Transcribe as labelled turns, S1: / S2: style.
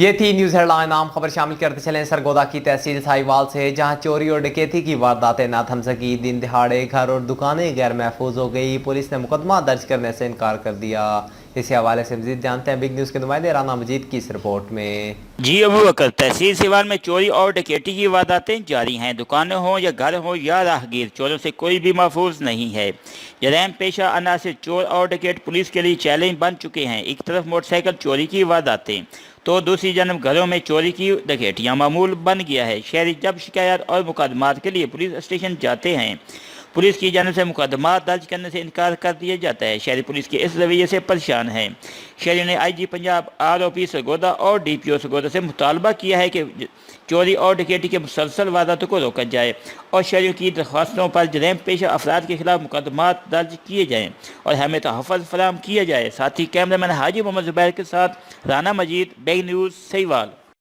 S1: یہ تھی news head line, عام خبر شامل کرتے چلیں سرگودا کی تحصیل ساہیوال سے، جہاں چوری اور ڈکیتی کی وارداتیں نہ تھم سکی۔ دن دہاڑے گھر اور دکانیں غیر محفوظ ہو گئی، پولیس نے مقدمہ درج کرنے سے انکار کر دیا۔ اسی حوالے سے مزید جانتے ہیں بگ نیوز کے نمائندے رانا مجید کی اس رپورٹ میں۔
S2: جی ابو بکر، تحصیل سیوال میں چوری اور ڈکیتی کی وارداتیں جاری ہیں۔ دکانیں ہوں یا گھر ہوں یا راہگیر، چوروں سے کوئی بھی محفوظ نہیں ہے۔ جرائم پیشہ عناصر چور اور ڈکیت پولیس کے لیے چیلنج بن چکے ہیں۔ ایک طرف موٹر سائیکل چوری کی وارداتیں تو دوسری جانب گھروں میں چوری کی ڈکیتیاں معمول بن گیا ہے۔ شہری جب شکایات اور مقدمات کے لیے پولیس اسٹیشن جاتے ہیں، پولیس کی جانب سے مقدمات درج کرنے سے انکار کر دیا جاتا ہے۔ شہری پولیس کے اس رویے سے پریشان ہیں۔ شہریوں نے آئی جی پنجاب، ROP سرگودا اور DPO سرگودا سے مطالبہ کیا ہے کہ چوری اور ڈکیتی کے مسلسل وارداتوں کو روکا جائے اور شہریوں کی درخواستوں پر جرائم پیشہ افراد کے خلاف مقدمات درج کیے جائیں اور ہمیں تحفظ فراہم کیا جائے۔ ساتھی کیمرہ مین حاجی محمد زبیر کے ساتھ رانا مجید، بگ نیوز سہیوال۔